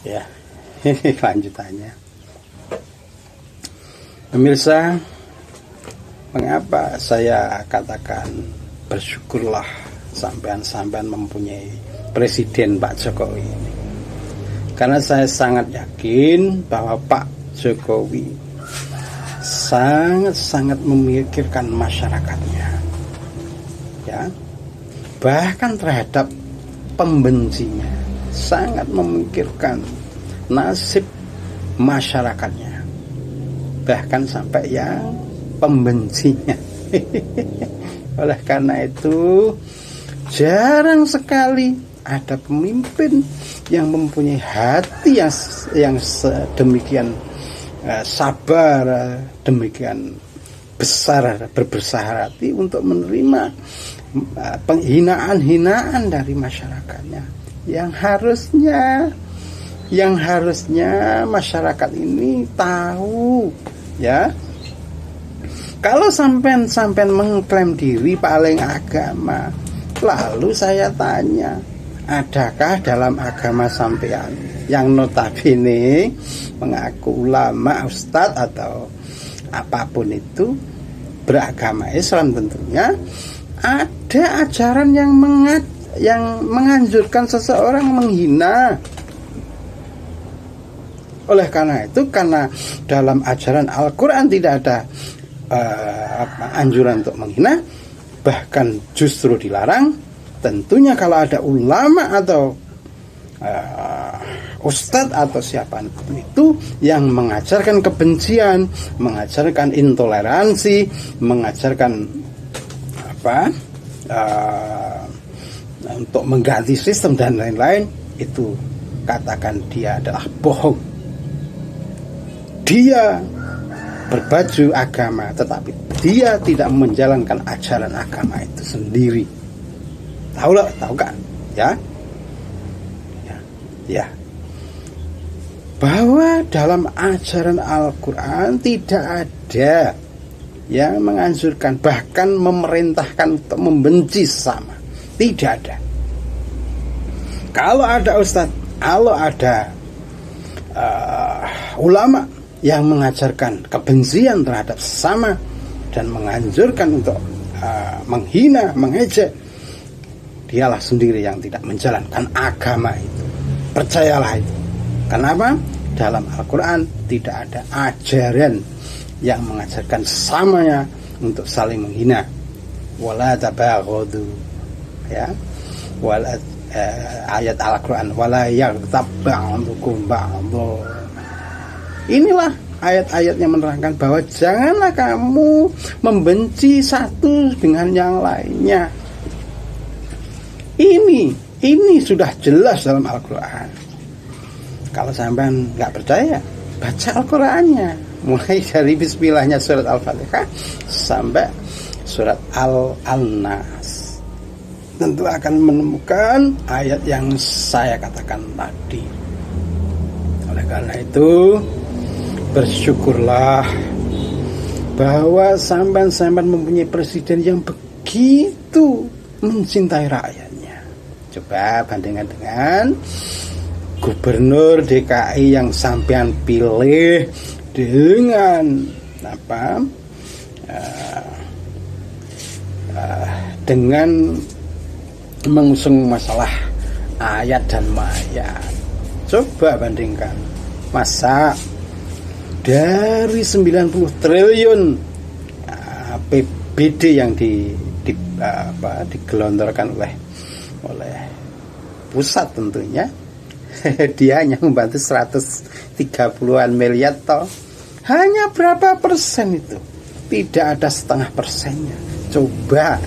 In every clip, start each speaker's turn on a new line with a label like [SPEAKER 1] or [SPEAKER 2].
[SPEAKER 1] Ya, ini lanjutannya. Pemirsa, mengapa saya katakan bersyukurlah sampean-sampean mempunyai Presiden Pak Jokowi ini? Karena saya sangat yakin bahwa Pak Jokowi sangat-sangat memikirkan masyarakatnya, ya, bahkan terhadap pembencinya, sangat memikirkan nasib masyarakatnya, bahkan sampai yang pembencinya. Oleh karena itu, jarang sekali ada pemimpin yang mempunyai hati yang sedemikian sabar, demikian berbesar hati untuk menerima penghinaan-hinaan dari masyarakatnya, yang harusnya masyarakat ini tahu, ya. Kalau sampean mengklaim diri paling agama, lalu saya tanya, adakah dalam agama sampean yang notabene mengaku ulama, ustadz atau apapun itu, beragama Islam tentunya, ada ajaran yang menganjurkan seseorang menghina? Oleh karena itu, karena dalam ajaran Al-Quran tidak ada anjuran untuk menghina, bahkan justru dilarang. Tentunya kalau ada ulama atau ustadz atau siapa itu yang mengajarkan kebencian, mengajarkan intoleransi, mengajarkan untuk mengganti sistem dan lain-lain, itu katakan dia adalah bohong. Dia berbaju agama, tetapi dia tidak menjalankan ajaran agama itu sendiri. Tahu kan? Ya. Bahwa dalam ajaran Al-Quran tidak ada yang menganjurkan, bahkan memerintahkan untuk membenci sesama. Tidak ada. Kalau ada ustadz, kalau ada ulama yang mengajarkan kebencian terhadap sesama dan menganjurkan untuk menghina, mengejek, dialah sendiri yang tidak menjalankan agama itu. Percayalah itu. Kenapa? Dalam Al-Quran tidak ada ajaran yang mengajarkan sesamanya untuk saling menghina. Wala tabaghadu, ya. Ayat Al-Quran, wala yaghtab ba'dukum ba'dha. Inilah ayat-ayat yang menerangkan bahwa janganlah kamu membenci satu dengan yang lainnya. Ini sudah jelas dalam Al-Quran. Kalau sampean nggak percaya, baca Al-Qurannya, mulai dari Bismillahnya surat Al-Fatihah sampai surat Al-Nas. Tentu akan menemukan ayat yang saya katakan tadi. Oleh karena itu, bersyukurlah bahwa sampean mempunyai presiden yang begitu mencintai rakyatnya. Coba bandingkan dengan gubernur DKI yang sampean pilih dengan dengan mengusung masalah ayat dan mayat. Coba bandingkan, masa dari 90 triliun APBD yang digelontorkan oleh pusat, tentunya dia hanya membantu 130-an miliar toh. Hanya berapa persen itu? Tidak ada setengah persennya. Coba,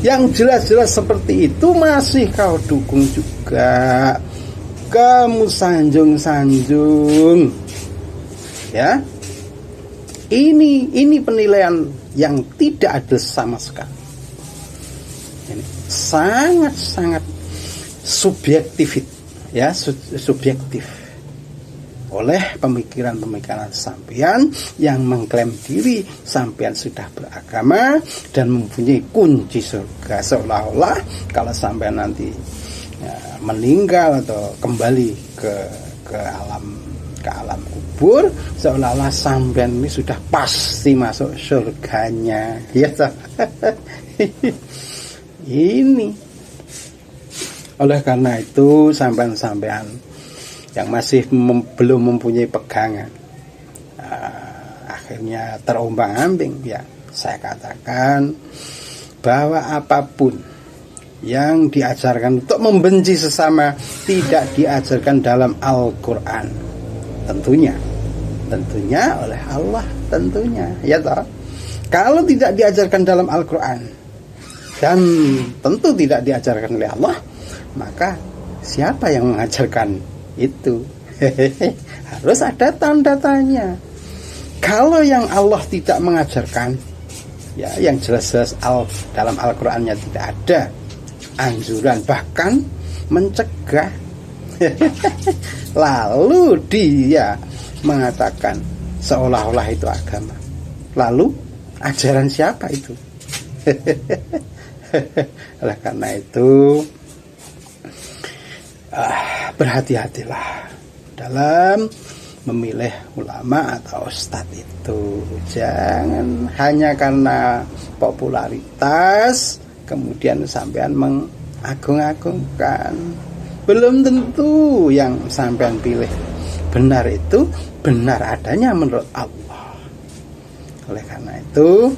[SPEAKER 1] yang jelas-jelas seperti itu masih kau dukung juga, kamu sanjung-sanjung, ya. Ini penilaian yang tidak adil sama sekali. Ini sangat-sangat subjektif, ya, subjektif oleh pemikiran-pemikiran sampean yang mengklaim diri sampean sudah beragama dan mempunyai kunci surga, seolah-olah kalau sampean nanti meninggal atau kembali ke ke alam kubur, seolah-olah sampean ini sudah pasti masuk surganya, ya toh. Ini oleh karena itu sampean-sampean yang masih belum mempunyai pegangan, akhirnya terombang-ambing, ya saya katakan bahwa apapun yang diajarkan untuk membenci sesama tidak diajarkan dalam Al-Quran, tentunya oleh Allah, tentunya, ya toh. Kalau tidak diajarkan dalam Al-Quran dan tentu tidak diajarkan oleh Allah, maka siapa yang mengajarkan itu? Harus ada tanda tanya. Kalau yang Allah tidak mengajarkan, ya yang jelas-jelas dalam Al-Qur'annya tidak ada anjuran, bahkan mencegah. Lalu dia mengatakan seolah-olah itu agama. Lalu ajaran siapa itu? Oleh karena itu berhati-hatilah dalam memilih ulama atau ustadz itu. Jangan hanya karena popularitas kemudian sampean mengagung-agungkan. Belum tentu yang sampean pilih benar itu benar adanya menurut Allah. Oleh karena itu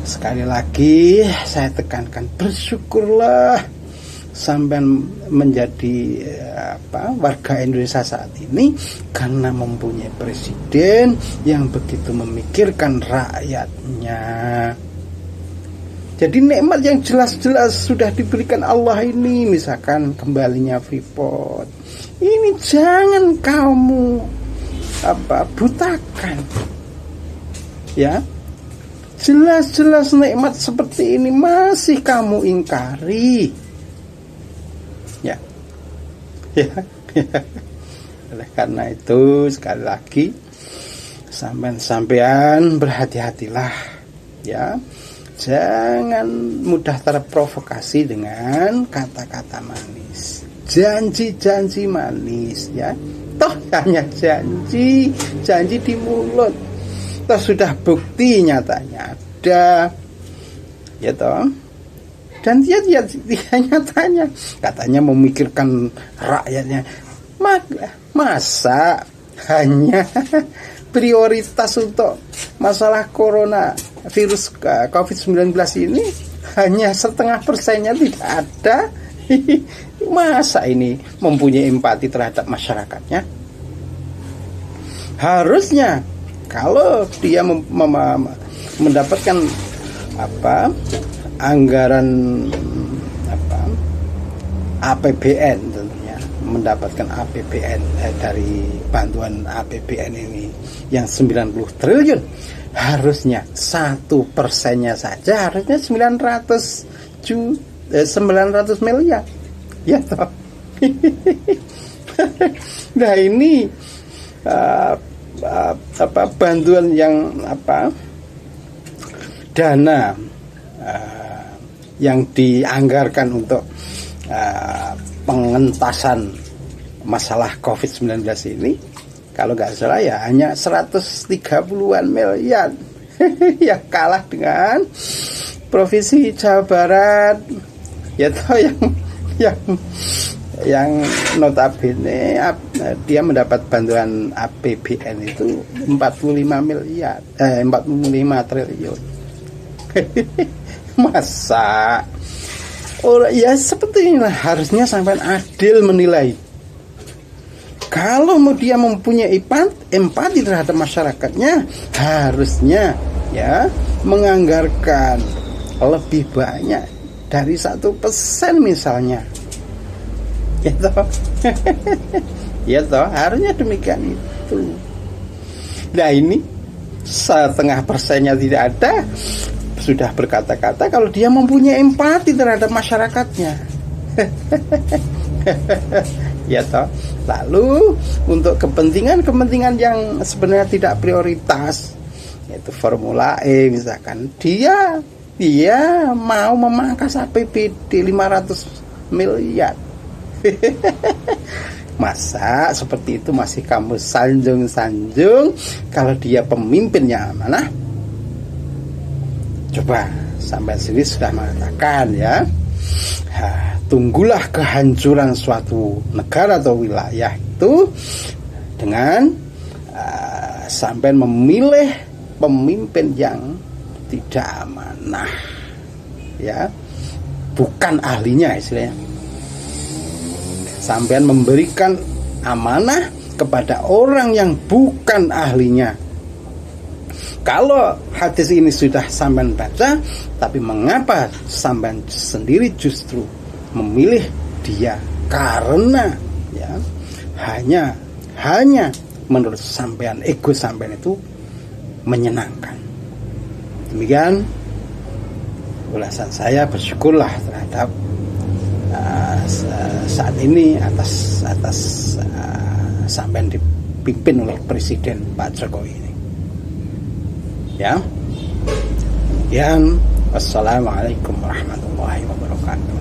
[SPEAKER 1] sekali lagi saya tekankan, bersyukurlah sampean menjadi warga Indonesia saat ini karena mempunyai presiden yang begitu memikirkan rakyatnya. Jadi nikmat yang jelas-jelas sudah diberikan Allah ini, misalkan kembalinya Freeport, ini jangan kamu butakan, ya. Jelas-jelas nikmat seperti ini masih kamu ingkari. Ya. Oleh karena itu sekali lagi sampean berhati-hatilah, ya. Jangan mudah terprovokasi dengan kata-kata manis, janji-janji manis, ya. Toh hanya janji di mulut. Toh sudah bukti nyatanya ada, ya toh. Dan dia nyatanya katanya memikirkan rakyatnya. Masa hanya prioritas untuk masalah corona virus COVID-19 ini hanya 0,5% tidak ada. Masa ini mempunyai empati terhadap masyarakatnya? Harusnya kalau dia mendapatkan anggaran APBN, tentunya mendapatkan APBN dari bantuan APBN ini yang 90 triliun, harusnya 1%-nya saja harusnya 900 miliar, ya toh. Nah ini bantuan yang dana yang dianggarkan untuk pengentasan masalah COVID-19 ini, kalau nggak salah ya hanya 130-an miliar. Ya kalah dengan Provinsi Jawa Barat, ya toh, yang notabene dia mendapat bantuan APBN itu 45 triliun. Masa ya seperti inilah harusnya sampai adil menilai. Kalau dia mempunyai empati terhadap masyarakatnya, harusnya ya menganggarkan lebih banyak dari 1% misalnya, ya toh. Ya toh, harusnya demikian itu. Nah ini 0,5%-nya tidak ada, sudah berkata-kata kalau dia mempunyai empati terhadap masyarakatnya. Ya toh. Lalu untuk kepentingan yang sebenarnya tidak prioritas, yaitu Formula E misalkan, dia mau memangkas APBD 500 miliar. Masa seperti itu masih kamu sanjung-sanjung kalau dia pemimpin yang amanah? Coba, sampai sini sudah mengatakan ya, tunggulah kehancuran suatu negara atau wilayah itu dengan sampai memilih pemimpin yang tidak amanah, ya, bukan ahlinya istilahnya. Sampai memberikan amanah kepada orang yang bukan ahlinya. Kalau hadis ini sudah sampean baca, tapi mengapa sampean sendiri justru memilih dia? Karena ya hanya menurut sampean, ego sampean itu menyenangkan. Demikian ulasan saya. Bersyukurlah terhadap saat ini atas sampean dipimpin oleh Presiden Pak Jokowi ini. Ya. Wassalamualaikum warahmatullahi wabarakatuh.